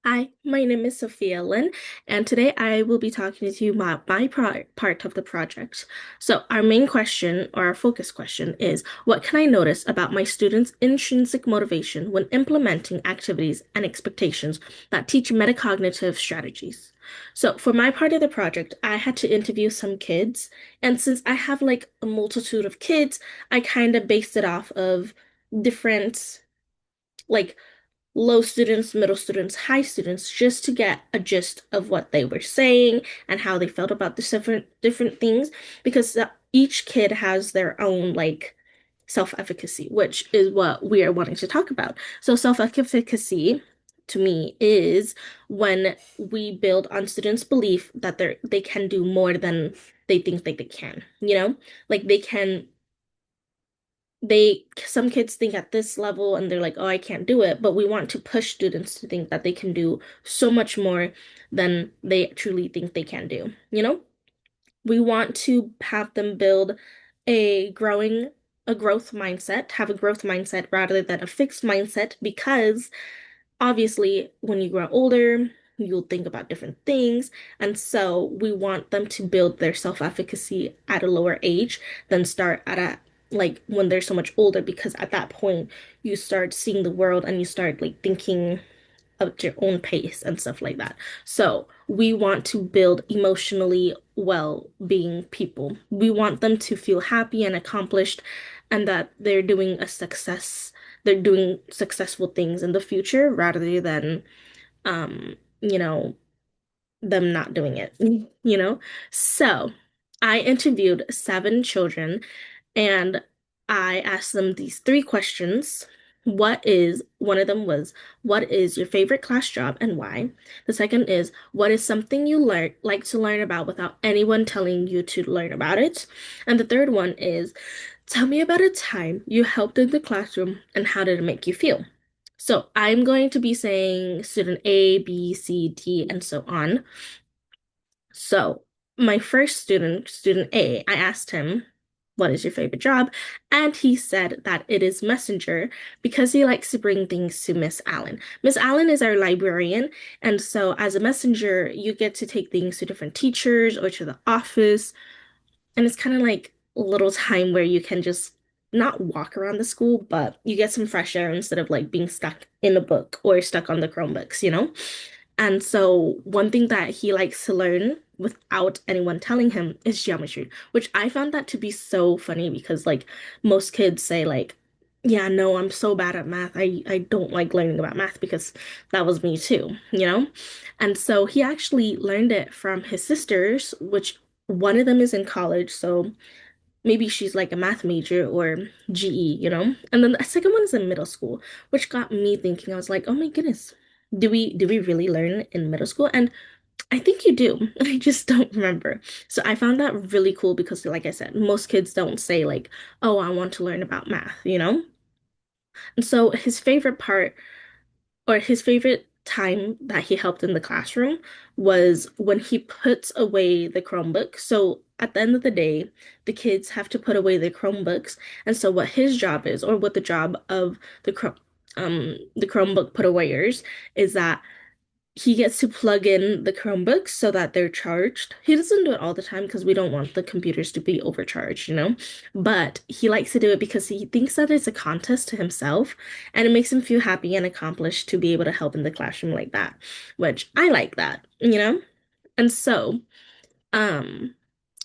Hi, my name is Sophia Lynn, and today I will be talking to you about my part of the project. So, our main question, or our focus question, is what can I notice about my students' intrinsic motivation when implementing activities and expectations that teach metacognitive strategies? So, for my part of the project, I had to interview some kids, and since I have like a multitude of kids, I kind of based it off of different like low students, middle students, high students, just to get a gist of what they were saying and how they felt about the different things, because each kid has their own self-efficacy, which is what we are wanting to talk about. So self-efficacy to me is when we build on students' belief that they can do more than they think like they can, Like some kids think at this level and they're like, oh, I can't do it. But we want to push students to think that they can do so much more than they truly think they can do, We want to have them build a growing a growth mindset, have a growth mindset rather than a fixed mindset, because obviously when you grow older, you'll think about different things. And so we want them to build their self-efficacy at a lower age than start at a like when they're so much older, because at that point you start seeing the world and you start like thinking at your own pace and stuff like that. So we want to build emotionally well-being people. We want them to feel happy and accomplished and that they're doing successful things in the future rather than um, you know, them not doing it, you know? So I interviewed 7 children and I asked them these 3 questions. One of them was, what is your favorite class job and why? The second is, what is something you like to learn about without anyone telling you to learn about it? And the third one is, tell me about a time you helped in the classroom and how did it make you feel? So I'm going to be saying student A, B, C, D, and so on. So, my first student, student A, I asked him, what is your favorite job? And he said that it is messenger because he likes to bring things to Miss Allen. Miss Allen is our librarian, and so as a messenger, you get to take things to different teachers or to the office, and it's kind of like a little time where you can just not walk around the school, but you get some fresh air instead of like being stuck in a book or stuck on the Chromebooks. And so one thing that he likes to learn without anyone telling him is geometry, which I found that to be so funny because like most kids say like, yeah, no, I'm so bad at math. I don't like learning about math because that was me too. And so he actually learned it from his sisters, which one of them is in college, so maybe she's like a math major or GE. And then the second one is in middle school, which got me thinking. I was like, oh my goodness, do we really learn in middle school? And I think you do. I just don't remember. So I found that really cool because, like I said, most kids don't say like, oh, I want to learn about math. And so his favorite part or his favorite time that he helped in the classroom was when he puts away the Chromebook. So at the end of the day, the kids have to put away their Chromebooks. And so what his job is, or what the job of the Chromebook put awayers is that he gets to plug in the Chromebooks so that they're charged. He doesn't do it all the time because we don't want the computers to be overcharged. But he likes to do it because he thinks that it's a contest to himself and it makes him feel happy and accomplished to be able to help in the classroom like that, which I like that. And so, um,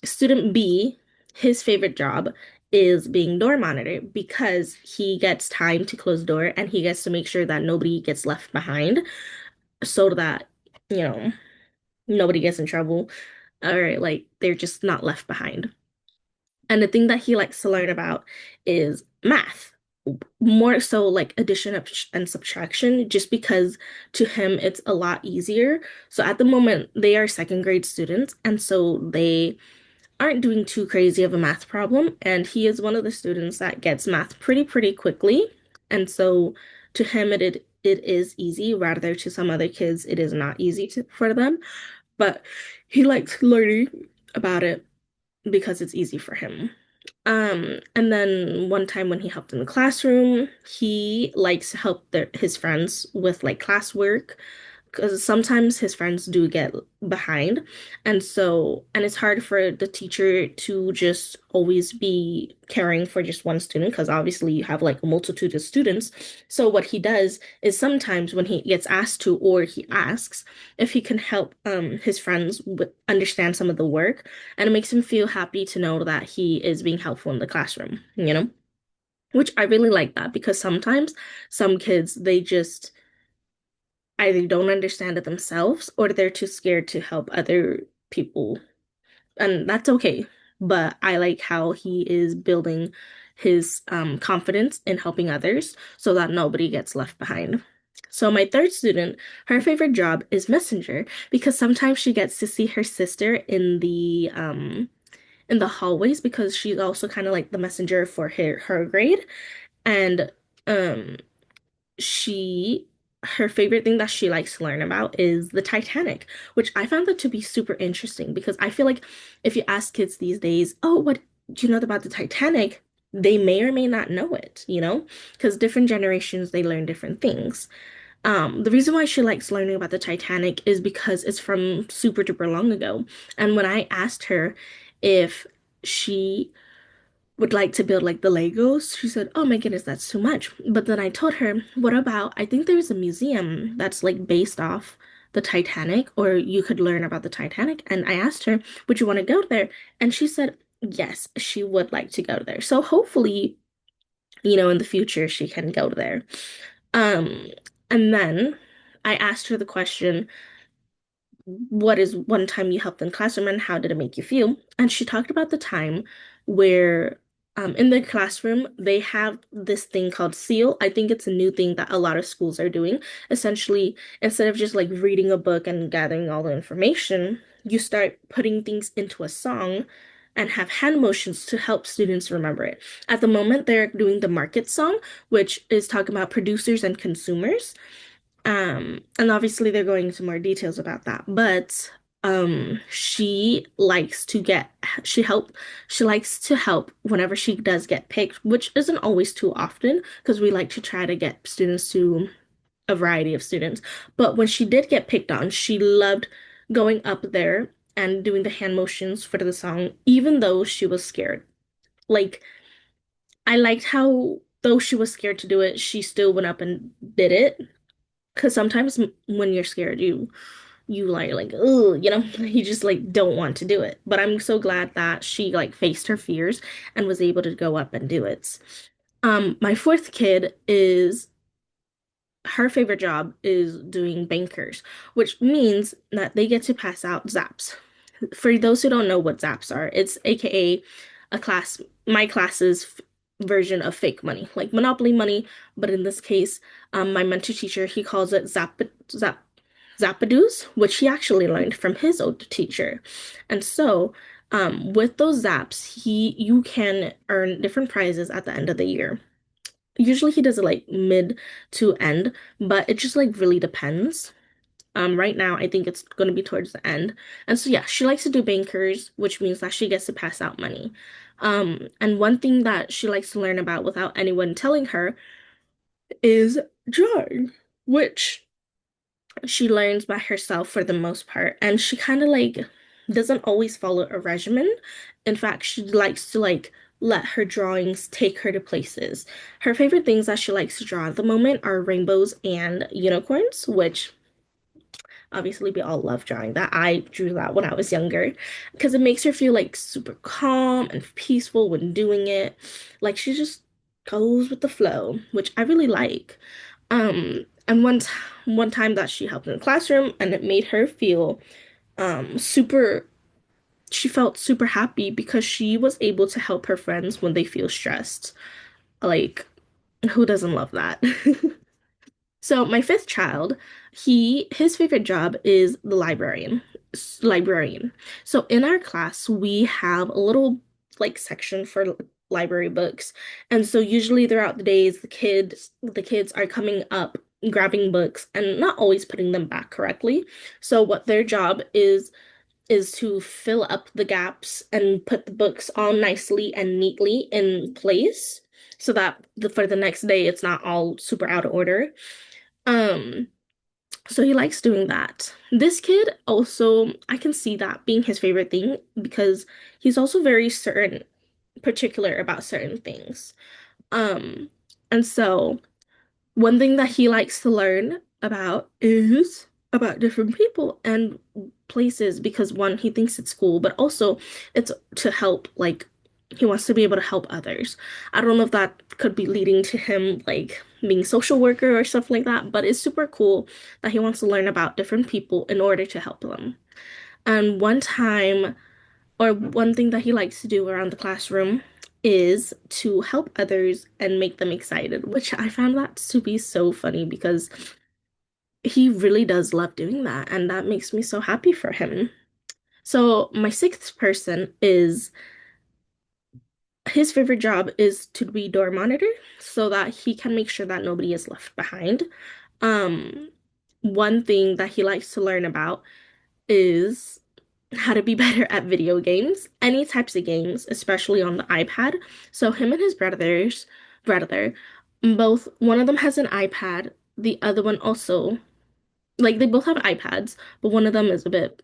student B, his favorite job is being door monitor because he gets time to close the door and he gets to make sure that nobody gets left behind so that, you know, nobody gets in trouble or like they're just not left behind. And the thing that he likes to learn about is math, more so like addition and subtraction, just because to him it's a lot easier. So at the moment, they are second grade students, and so they aren't doing too crazy of a math problem. And he is one of the students that gets math pretty quickly. And so to him, it is easy, rather to some other kids, it is not easy for them. But he likes learning about it because it's easy for him. And then one time when he helped in the classroom, he likes to help his friends with like classwork. because sometimes his friends do get behind. And it's hard for the teacher to just always be caring for just one student because obviously you have like a multitude of students. So what he does is sometimes when he gets asked to, or he asks if he can help his friends understand some of the work, and it makes him feel happy to know that he is being helpful in the classroom, you know? Which I really like that because sometimes some kids they just either don't understand it themselves or they're too scared to help other people. And that's okay. But I like how he is building his confidence in helping others so that nobody gets left behind. So my third student, her favorite job is messenger because sometimes she gets to see her sister in the hallways because she's also kind of like the messenger for her grade. And um she her favorite thing that she likes to learn about is the Titanic, which I found that to be super interesting because I feel like if you ask kids these days, oh, what do you know about the Titanic? They may or may not know it, you know, because different generations they learn different things. The reason why she likes learning about the Titanic is because it's from super duper long ago. And when I asked her if she would like to build like the Legos. She said, "Oh my goodness, that's too much." But then I told her, "What about I think there's a museum that's like based off the Titanic or you could learn about the Titanic." And I asked her, "Would you want to go there?" And she said, "Yes, she would like to go there." So hopefully, in the future she can go there. Um and then I asked her the question, what is one time you helped in classroom and how did it make you feel? And she talked about the time where in the classroom they have this thing called SEAL. I think it's a new thing that a lot of schools are doing. Essentially, instead of just like reading a book and gathering all the information, you start putting things into a song and have hand motions to help students remember it. At the moment, they're doing the market song, which is talking about producers and consumers. And obviously they're going into more details about that, but she likes to get she likes to help whenever she does get picked, which isn't always too often because we like to try to get students to a variety of students. But when she did get picked on, she loved going up there and doing the hand motions for the song, even though she was scared. Like I liked how though she was scared to do it, she still went up and did it. Because sometimes when you're scared, you like oh, you just like don't want to do it. But I'm so glad that she like faced her fears and was able to go up and do it. My fourth kid is her favorite job is doing bankers, which means that they get to pass out zaps. For those who don't know what zaps are, it's AKA my class's version of fake money, like Monopoly money, but in this case, my mentor teacher, he calls it Zapadoos, which he actually learned from his old teacher. And so, with those zaps, you can earn different prizes at the end of the year. Usually he does it like mid to end, but it just like really depends. Right now I think it's going to be towards the end. And so yeah, she likes to do bankers, which means that she gets to pass out money. And one thing that she likes to learn about without anyone telling her is drawing, which she learns by herself for the most part. And she kind of like doesn't always follow a regimen. In fact, she likes to like let her drawings take her to places. Her favorite things that she likes to draw at the moment are rainbows and unicorns, which obviously we all love drawing that. I drew that when I was younger because it makes her feel like super calm and peaceful when doing it. Like she just goes with the flow, which I really like. And one time that she helped in the classroom and it made her feel super she felt super happy because she was able to help her friends when they feel stressed. Like, who doesn't love that? So my fifth child, his favorite job is the librarian. So in our class, we have a little like section for library books. And so usually throughout the days, the kids are coming up, grabbing books and not always putting them back correctly. So what their job is to fill up the gaps and put the books all nicely and neatly in place so that for the next day it's not all super out of order. Um, So he likes doing that. This kid also, I can see that being his favorite thing because he's also very certain, particular about certain things. Um, and so one thing that he likes to learn about is about different people and places because one, he thinks it's cool, but also it's to help, like, he wants to be able to help others. I don't know if that could be leading to him like being social worker or stuff like that, but it's super cool that he wants to learn about different people in order to help them. And one time, or one thing that he likes to do around the classroom is to help others and make them excited, which I found that to be so funny because he really does love doing that, and that makes me so happy for him. So, my sixth person is his favorite job is to be door monitor so that he can make sure that nobody is left behind. Um, One thing that he likes to learn about is how to be better at video games, any types of games, especially on the iPad. So him and his brother, both one of them has an iPad, the other one also, like they both have iPads, but one of them is a bit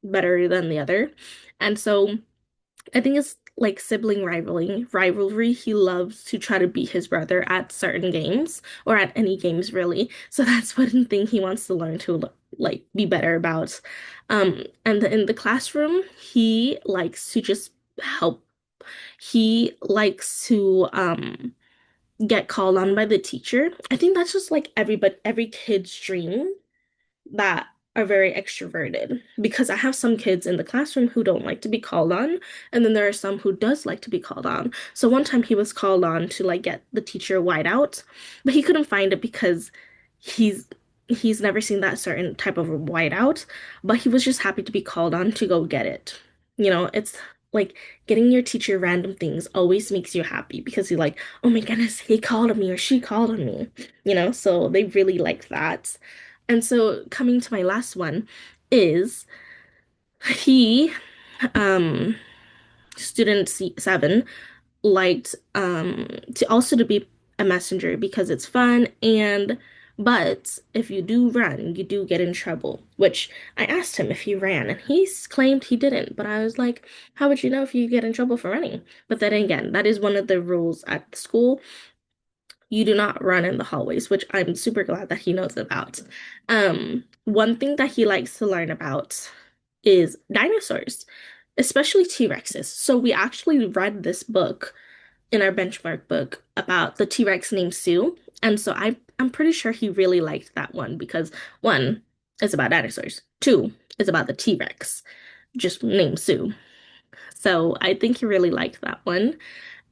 better than the other. And so I think it's like sibling rivalry. He loves to try to beat his brother at certain games or at any games really. So that's one thing he wants to learn to like be better about. And in the classroom, he likes to just help. He likes to get called on by the teacher. I think that's just like every kid's dream that are very extroverted because I have some kids in the classroom who don't like to be called on, and then there are some who does like to be called on. So one time he was called on to like get the teacher white out, but he couldn't find it because he's he's never seen that certain type of whiteout, but he was just happy to be called on to go get it. It's like getting your teacher random things always makes you happy because you're like, oh my goodness, he called on me or she called on me, so they really like that. And so coming to my last one is he, um, student 7 liked to also to be a messenger because it's fun and but if you do run, you do get in trouble, which I asked him if he ran and claimed he didn't, but I was like, how would you know if you get in trouble for running? But then again, that is one of the rules at the school. You do not run in the hallways, which I'm super glad that he knows about. One thing that he likes to learn about is dinosaurs, especially T-Rexes. So we actually read this book in our benchmark book about the T-Rex named Sue. And so I'm pretty sure he really liked that one because one, it's about dinosaurs. Two, it's about the T-Rex, just named Sue. So I think he really liked that one.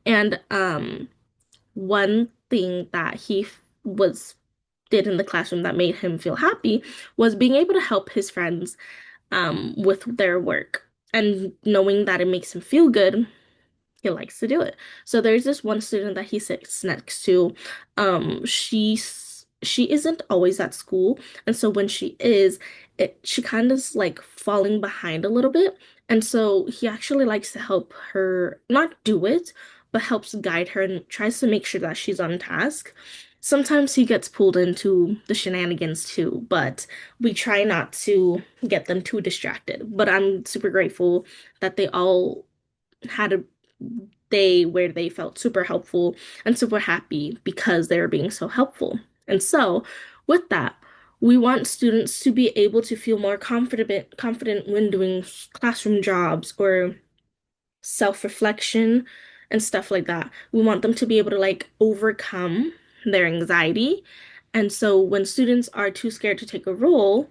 And one thing that was did in the classroom that made him feel happy was being able to help his friends with their work and knowing that it makes him feel good, he likes to do it. So there's this one student that he sits next to. She isn't always at school, and so when she is, she kind of is like falling behind a little bit. And so he actually likes to help her not do it, but helps guide her and tries to make sure that she's on task. Sometimes he gets pulled into the shenanigans too, but we try not to get them too distracted. But I'm super grateful that they all had a day where they felt super helpful and super happy because they were being so helpful. And so, with that, we want students to be able to feel more confident when doing classroom jobs or self-reflection and stuff like that. We want them to be able to like overcome their anxiety. And so when students are too scared to take a role,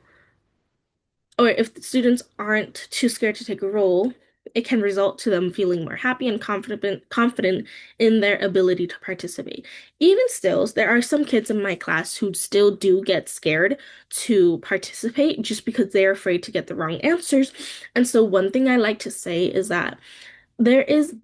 or if the students aren't too scared to take a role, it can result to them feeling more happy and confident in their ability to participate. Even still, there are some kids in my class who still do get scared to participate just because they're afraid to get the wrong answers. And so one thing I like to say is that there is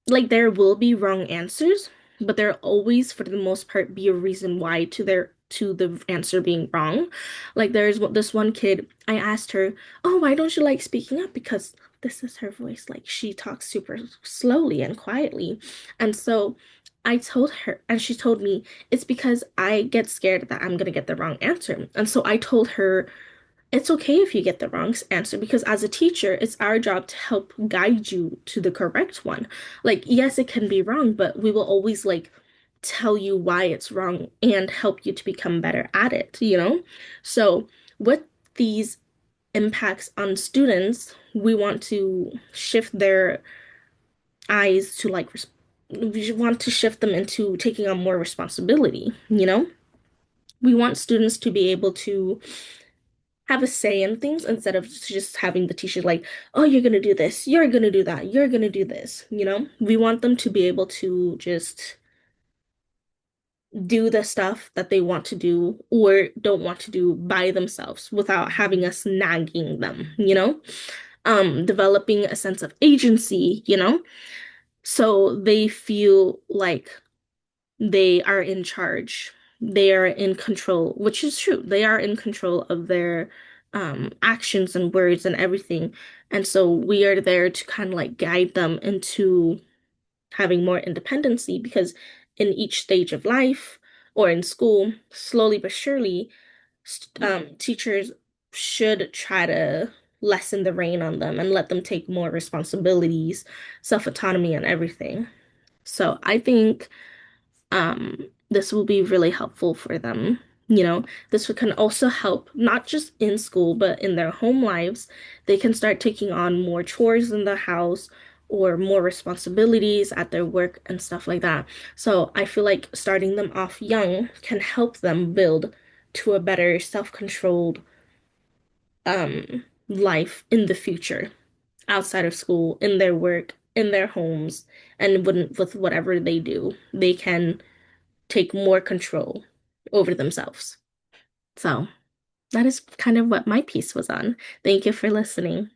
there will be wrong answers, but there'll always, for the most part, be a reason why to the answer being wrong. Like there's this one kid, I asked her, "Oh, why don't you like speaking up?" Because this is her voice. Like she talks super slowly and quietly. And so I told her, and she told me it's because I get scared that I'm gonna get the wrong answer. And so I told her it's okay if you get the wrong answer because as a teacher, it's our job to help guide you to the correct one. Like, yes, it can be wrong, but we will always like tell you why it's wrong and help you to become better at it, you know? So, with these impacts on students, we want to shift their eyes to like, we want to shift them into taking on more responsibility, you know? We want students to be able to have a say in things instead of just having the teacher like, oh, you're gonna do this, you're gonna do that, you're gonna do this, you know? We want them to be able to just do the stuff that they want to do or don't want to do by themselves without having us nagging them, you know? Developing a sense of agency, you know? So they feel like they are in charge. They are in control, which is true. They are in control of their actions and words and everything. And so we are there to kind of like guide them into having more independency because in each stage of life or in school, slowly but surely, teachers should try to lessen the rein on them and let them take more responsibilities, self-autonomy, and everything. So I think this will be really helpful for them. You know, can also help not just in school, but in their home lives. They can start taking on more chores in the house or more responsibilities at their work and stuff like that. So I feel like starting them off young can help them build to a better self-controlled life in the future, outside of school, in their work, in their homes, and with whatever they do. They can take more control over themselves. So that is kind of what my piece was on. Thank you for listening.